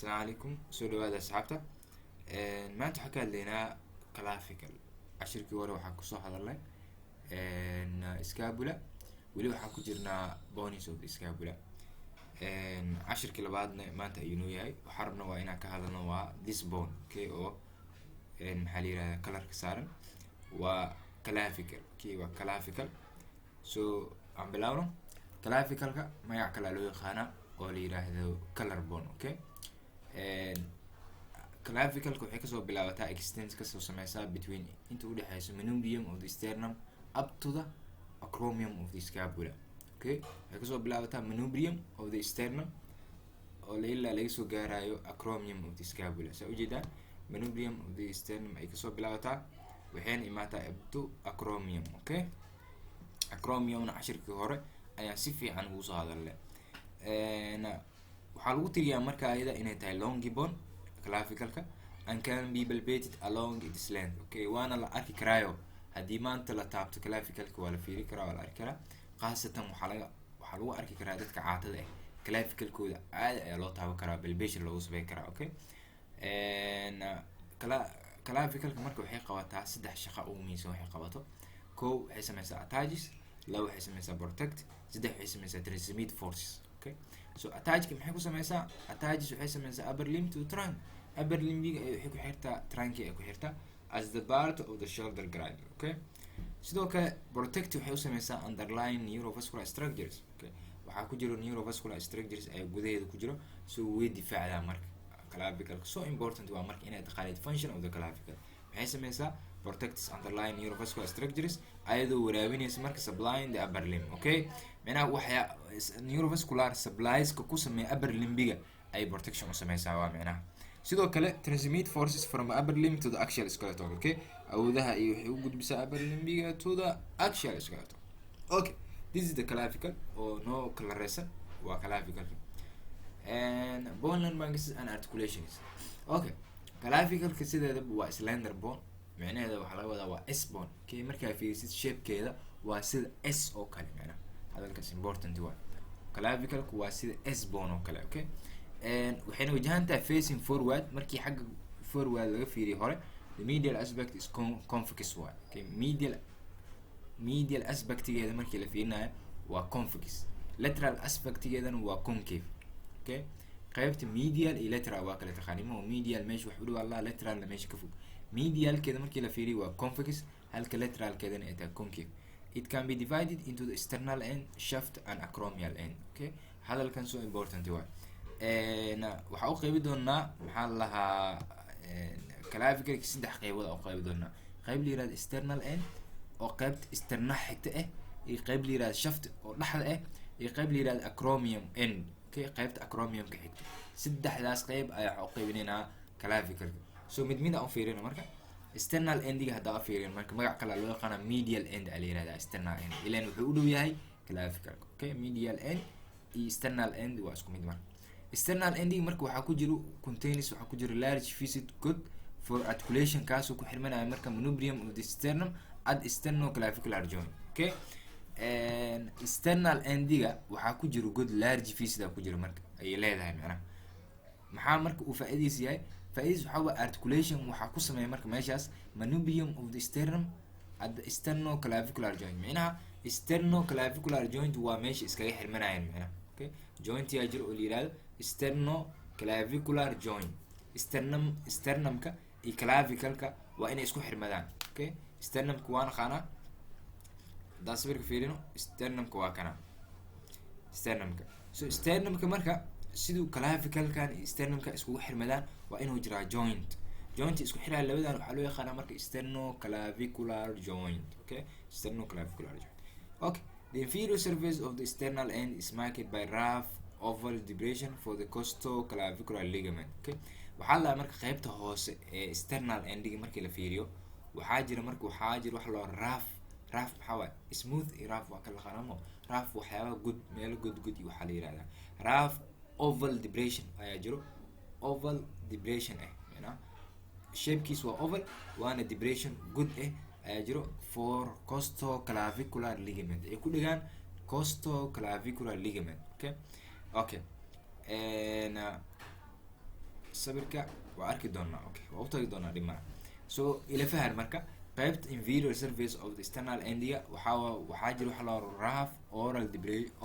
السلام عليكم سؤال هذا سحبته ما أنت حكى لنا clavicle عشركي ورا waxaa kusoo hadalnay scapula weli waxaan ku jirnaa bones of the scapula cashirkii labaadna maanta ayuu noo yahay waxaan rabnaa waa inaan ka hadalno waa this bone okay oo maxaa la yiraahdaa colorka saaran waa clavicle kii waa clavicle so aan bilaawno clavicalka magac kale loo yaqaana oo la yiraahdo color bone okay clavicalka waxay kasoo bilaabataa extends kasoo sameysaa between inta u dhaxayso manubrium of the sternum up to the acromion of the scapula okay waxay kasoo bilaabataa manubrium of the sternum oo ilaa laga soo gaarayo acromion of the scapula saa ujeedaa manubrium of the sternum ay kasoo bilaabataa waxayna imaataa up to acromion okay acromion cashirkii hore ayaan si fiican ugu soo hadalnay waxaa lagu tiriyaa marka ayada inay tahay longy bone clavicalka and can be palpated along its length okay waana la arki karaayo haddii maanta la taabto clavicalka waa la fiiri karaa waa la arki karaa khaasatan waxaa lagu arki karaa dadka caatada ah clavicalkooda caadi ayaa loo taaban karaa palpation loogu sameyn karaa okay clavicalka marka waxay qabataa saddex shaqo ugu muhiimsan waxay qabato kow waxay sameysaa attaches laba waxay sameysaa protect saddex waxay sameysaa transmit forces okay so attachka maxay ku sameysaa attaches waxay sameysaa upper limb to trunk upper limbiga ay waxay ku xirtaa trunki ay ku xirtaa as the part of the shoulder girdle okay sidoo kale protect waxay u sameysaa underlying neurovascular structures okay waxaa ku jiro neurovascular structures ay gudaheeda ku jiro so way difaacdaa marka clavicle so important waa marka inay taqaanid function of the clavicle waxay sameysaa protects underlying neurovascular structures ayadoo waraabinaysa marka supplying the upper limb okay macnaha waxya neurovascular supplies ka ku sameeya upper limbiga ay protection u sameysaa waa macnaha sidoo kale transmit forces from upper limb to the axial skeleton okay awoodaha iyo waxay u gudbisaa upper limbiga to the axial skeleton okay this is the clavicle oo no claresa waa clavicle and bone landmarks and articulations okay clavicle sideeda waa slender bone macnaheeda waxa laga wadaa waa S bone okay markaa fiirisid shape-keeda waa sida S oo kale macnaha hadalkaas important waa clavicle waa sida S bone oo kale okay waxayna wajahantaa facing forward markii xagga forward laga fiiriyo hore the medial aspect is convex waa okay medial aspect-geeda markii la fiirinayo waa convex lateral aspect-geedana waa concave okay qaybta medial iyo lateral waa kala taqaanimo medial meesha wax u dhow Allah lateral meesha ka fog medialkeeda markii la fiiriyo waa convex halka lateralkeedana ay tahay concave it can be divided into the sternal end shaft and acromial end okay hadalkan so important waa waxa u qeybi doonaa maxaa lahaa clavicle saddex qaybood oo qeybi doonaa qayb la yiraahdo sternal end oo qaybta sternal xigta ah iyo qayb la yiraahdo shaft oo dhaxda ah iyo qayb la yiraahdo acromion end okay qaybta acromion ka xigta saddexdaas qayb ayaa u qeybinaynaa clavicle so mid aan fiirino marka sternal endiga hadda aan fiirino marka magac kale loo yaqaan medial end ala yiraahdaa sternal end ilaan wuxuu u dhow yahay clavicle okay medial end iyo sternal end waa isku mid marka sternal endiga marka waxa ku jiro contains waxa ku jiro large facet good for articulation kaasoo ku xirmanaya marka manubrium of the sternum at sternoclavicular joint okay sternal endiga waxa ku jiro good large facet ku jiro marka ay leedahay macnaha maxaa marka uu faa'iidiis yahay faa'iidis waxa waa articulation waxa ku sameeya marka meeshaas manubrium of the sternum at the sternoclavicular joint macnaha sternoclavicular joint waa meesha iskaga xirmanayaan macnaha okay joint yaa jiro oo la yiraahdo sternoclavicular joint sternumka iyo clavicalka waa inay isku xirmadaan okay sternumka waa naqaana daas marka fiirino sternumka waa kana sternumka so sternumka marka sidoo clavicalkan iyo sternumka isku xirmadaan waa inuu jiraa joint isku xiraa labadan waxa loo yaqaanaa marka sternoclavicular joint okay sternoclavicular joint okay the inferior surface of the sternal end is marked by rough oval depression for the costoclavicular ligament okay waxa la marka qaybta hoose ee sternal endiga markii la fiiriyo waxaa jira wax loo rough maxaa waa smooth iyo rough waa kala qanamo rough waxyaaba good meel good iyo waxa la yiraahdaa rough oval depression ayaa jiro oval depression macnaha shape-kiis waa oval waana depression good ayaa jiro for costoclavicular ligament ay ku dhigaan costoclavicular ligament okay sabirka waa arki doonaa. Okay, waa u tagi doonaa dhimana. So ila fahan marka qaybta inferior surface of the sternal endia waxaa jira waxa la rough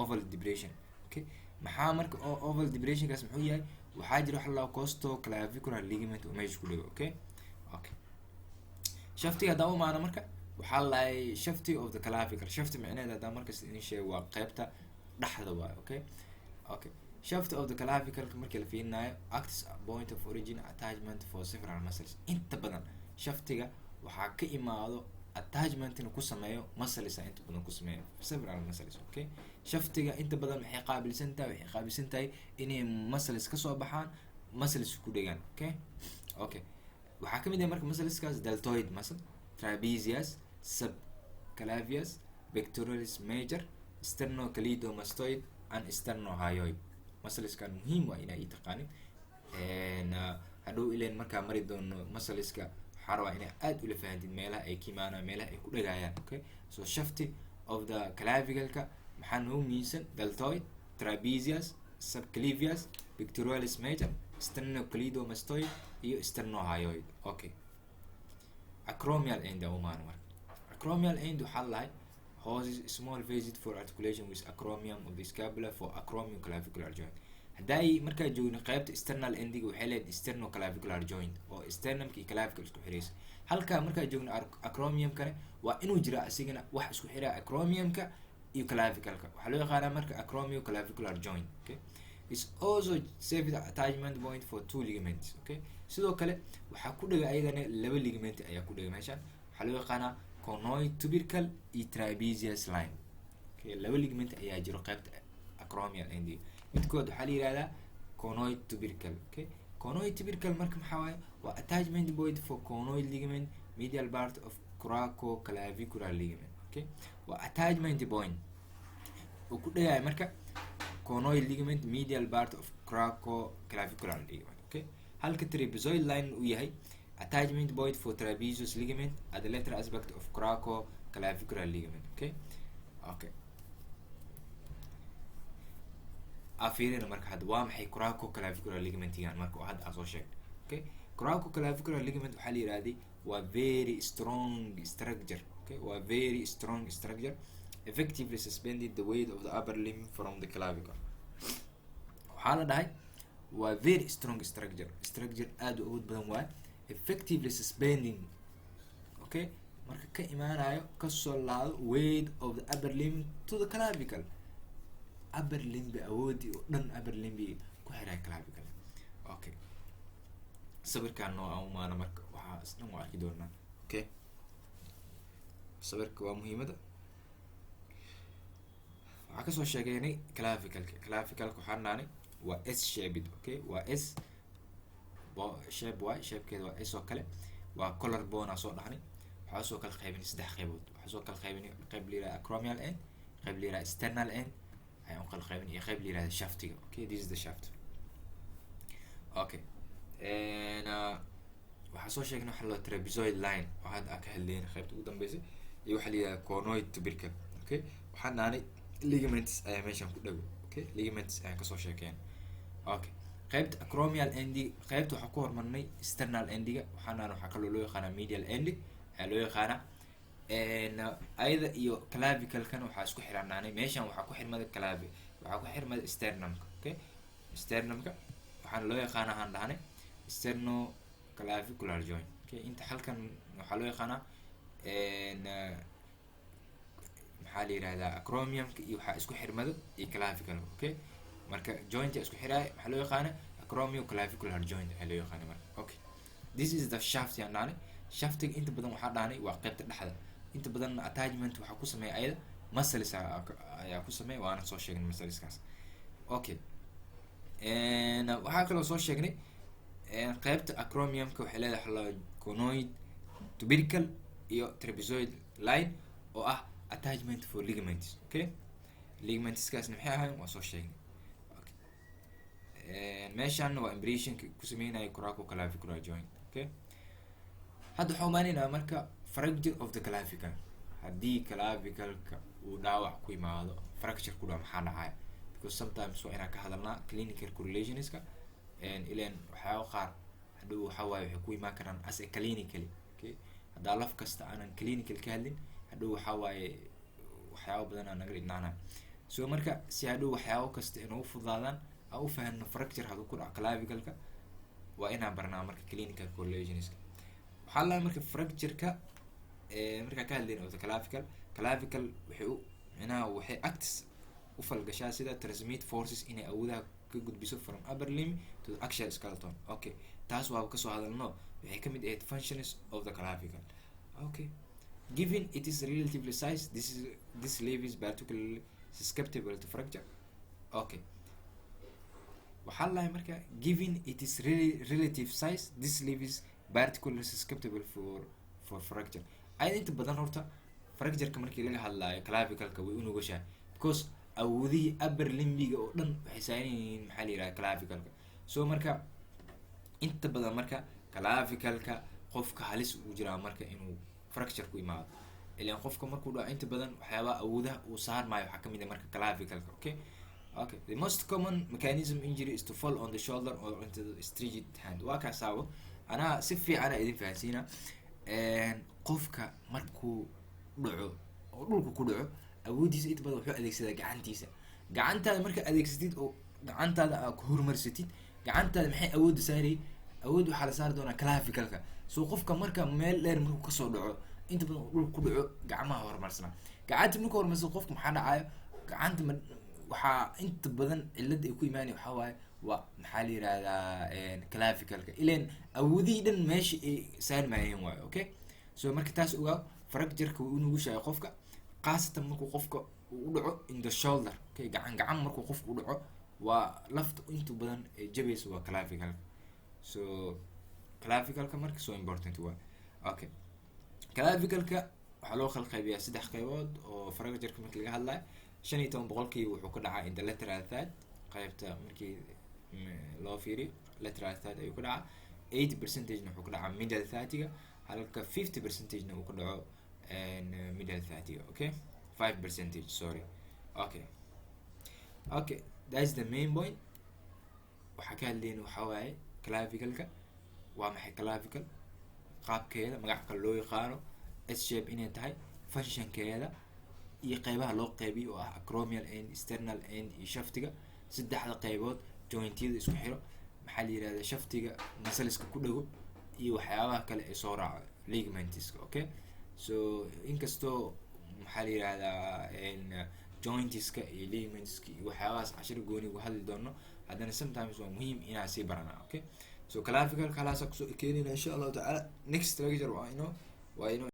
oval depression. Okay, maxaa marka oval depression kaas muxuu yahay? waxaa jira waxa la costoclavicular ligament oo meesha ku dhago. Okay, okay, shaftiga haddaan u imaano marka waxaa lahay shafty of the clavicle. shafty micneheeda haddaan markas idin sheego waa qaybta dhexda waayo. Okay, okay, shaft of the clavicle markii la fiirinayo acts point of origin attachment for several muscles. inta badan shaftiga waxaa ka imaado attachment inuu ku sameeyo muscles inta badan ku sameeyo several muscles. Okay, shaftiga inta badan waxay qaabilsan tahay inay muscles ka soo baxaan, muscles ku dhagaan. Okay, okay, waxaa kamid ah marka muscleskaas deltoid muscle, trapezius, subclavius, pectoralis major, sternocleidomastoid and sternohyoid. muscleskan muhiim waa inay taqaanin. hadhow ileen markaa mari doono muscleska waxaa rabaa inay aad ula fahantid meelaha ay ka imaanayaan, meelaha ay ku dhagayaan. Okay, so shafty of the clavicle-ka maxaa noo miisan? deltoid, trapezius, subclavius, pectoralis major, sternocleidomastoid iyo sternohyoid. Okay, acromial end umaan marka. acromial end waxaa lahay hoses small facet for articulation with acromion of the scapula for acromioclavicular joint. hadday markaa joogno qaybta sternal endiga waxay leedahay sternoclavicular joint oo sternumka iyo clavicle isku xiraysa. halkaa markaa joogno acromiumkana waa inuu jira asigana wax isku xiraa acromiumka iyo clavicalka. waxaa loo yaqaanaa marka acromioclavicular joint. Okay, is also serve the attachment point for two ligaments. Okay, sidoo kale waxaa ku dhaga ayadana laba ligament ayaa ku dhaga meeshaan. waxaa loo yaqaanaa conoid tubercle iyo trapezius line. Okay, laba ligament ayaa jiro qaybta acromial endiga. midkood waxaa la yihahdaa conoid tubercle. Okay, conoid tubercle marka maxaa waaye? waa attachment point for conoid ligament medial part of coracoclavicular ligament. Okay, waa attachment point oo ku dhagaya marka conoid ligament medial part of coracoclavicular ligament. Okay, halka trapezoid line uu yahay attachment point for trapezius ligament at the lateral aspect of coracoclavicular ligament. Okay, okay, afirina marka hadda waa maxay coracoclavicular ligament-gan marka oo hadda aan soo sheegay. Okay, coracoclavicular ligament waxaa la yiraahday waa very strong structure. Okay, waa very strong structure effectively suspended the weight of the upper limb from the clavicle. waxaa la dhahay waa very strong structure aad u awood badan waa effectively suspending. Okay, marka ka imaanayo kasoo laado weight of the upper limb to the clavicle. upper limb awoodi oo dhan upper limb ku xiray clavicle. Okay, sawirkan noo amaana marka waxaa isna waa arki doonaa. Okay, sawirka waa muhiimada. waxaa kasoo sheegaynay clavicle waxaa naanay waa S shaped. Okay, waa S shape y shapekeeda waa S oo kale. waa collarbone aan soo dhahnay. waxaa soo kala qaybinay saddex qaybood. waxaa soo kala qaybinay qayb la yiraahdo acromial end, qayb la yiraahdo sternal end, ayaan kala qaybin iyo qayb la yiraahdo shaftiga. Okay, this is the shaft. Okay, and waxaa soo sheegnay waxa loo trapezoid line oo hadda aan ka hadlayna qaybta ugu dambeysay, iyo waxa la yiraahdo conoid tubercle. Okay, waxaan naanay ligaments ayaa meeshan ku dhago. Okay, ligaments ayaan kasoo sheekeen. Okay, qaybta acromial endi qaybta waxaa ku hormarnay sternal endiga. waxaa kaloo loo yaqaanaa medial end ayaa loo yaqaanaa. ayada iyo clavicle-kan waxaa isku xiranaanay meeshan waxaa ku xirmada waxaa ku xirmada sternumka. Okay, sternumka waxaana loo yaqaanaa aan dhahnay sternoclavicular joint. Okay, inta halkan waxaa loo yaqaanaa maxaa la yirahdaa acromiumka iyo waxaa isku xirmada iyo clavicle. Okay, marka joint isku xiraay waxaa loo yaqaanaa acromioclavicular joint ayaa loo yaqaanaa marka. Okay, this is the shaft yaan dhahnay. shaftiga inta badan waxaa dhahnay waa qaybta dhexda. inta badan attachment waxaa ku sameeya ayada muscles ayaa ku sameeya, waana soo sheegnay muscleskaas. Okay, waxaa kaloo soo sheegnay qaybta acromiumka waxay leedahay conoid tubercle iyo trapezoid line oo ah attachment for ligaments. Okay, ligamentskaasna maxay ahayn waa soo sheegnay. Okay, meeshaan waa impression ku sameynaya coracoclavicular joint. Okay, hadda waxaa umaanayna marka fracture of the clavicle. haddii clavicle-ka uu dhaawac ku imaado fracture ku dhaco maxaa dhacaya? because sometimes waa inaan ka hadalnaa clinical correlationska ileen waxyaaba qaar hadhow waxa waaye waxay ku imaan karaan as a clinically, okay, haddaa laf kasta aanan clinical ka hadlin hadhow waxa waaye waxyaaba badan aa naga dhignaanaya. So marka si hadhow waxyaabo kasta inuu fududaadaan aan u fahanno fracture hadduu ku dhaco clavicalka waa inaan barnaa marka clinical correlationska. waxaa la marka fractureka markaa ka hadlayna wata clavical waxay u micnaha waxay acts u falgashaa sida transmit forces inay awoodaha ka gudbiso from upper limb to the axial skeleton. Okay, taas waa kasoo hadalno waxay kamid ahayd functions of the clavicle. Okay, given it is relatively size, this leaf is particularly susceptible to fracture. Okay, waxaa la marka given it is relative size, this leaf is particularly susceptible for fracture. ayada inta badan horta fractureka markii laga hadlaayo clavicalka way unugushahay because awoodihii upper limbiga oo dhan waxay saaran yihiin maxaa la yiraahdaa clavicalka. So marka inta badan marka clavicalka qofka halis uu jiraa marka inuu fracture ku imaado, ilaan qofka markuu dhaco inta badan waxyaabaha awoodaha uu saarmaayo waxaa kamid ah marka clavicalka. Okay, the most common mechanism injury is to fall on the shoulder or into the stretched hand. waa kaasaabo anaa si fiicana idin fahansiina. qofka markuu dhaco oo dhulka ku dhaco awoodiisa inta badan wuxuu adeegsadaa gacantiisa. gacantaada marka adeegsatid oo gacantaada aad ku horumarsatid, gacantaada maxay awoodda saarayay? awood waxaa la saari doonaa clavicalka. So qofka marka meel dheer markuu kasoo dhaco inta badan dhulka ku dhaco gacmaha horumarsana. gacanta markuu horumarsado qofka maxaa dhacayo? gacanta waxaa inta badan cilada ay ku imaanay waxaa waaye waa maxaa la yirahdaa clavicalka, ileen awoodihii dhan meesha ay saarmayeen waayo. Okay, so marka taas ogaa fractureka wuu unugushahay qofka khaasatan markuu qofka uu u dhaco in the shoulder. Okay, gacan markuu qofka u dhaco waa lafta inta badan ee jabaysa waa clavicalka. So clavicalka marka so important waa. Okay, clavicalka waxaa loo kala qaybiyaa 3 qaybood oo fractureka markii laga hadlayo. 15% wuxuu ka dhacaa in the lateral third, qaybta markii loo fiiriyo lateral third ayuu ka dhacaa. 80% wuxuu ka dhacaa middle third-ga, halka 50% uu ka dhaco middle third-ga. Okay, 5% sorry. Okay, that's the main point. waxaa ka hadlayna waxaa waaye clavicalka waa maxay? clavical qaabkeeda magaca kale loo yaqaano S shape inay tahay, functionkeeda iyo qaybaha loo qaybiyo oo ah acromial end, external end iyo shaftiga. 3 qaybood jointyada isku xiro maxaa la yiraahdaa shaftiga muscleska ku dhago iyo waxyaabaha kale ee soo raaco ligamentska. Okay, so inkastoo maxaa la yiraahdaa jointiska iyo ligamentska iyo waxyaabahaas cashir gooni uga hadli doono, haddana sometimes waa muhiim inaan sii baranaa. Okay, so clavical kalaasa kusoo keenina insha Allah taala. Next lecture waa inoo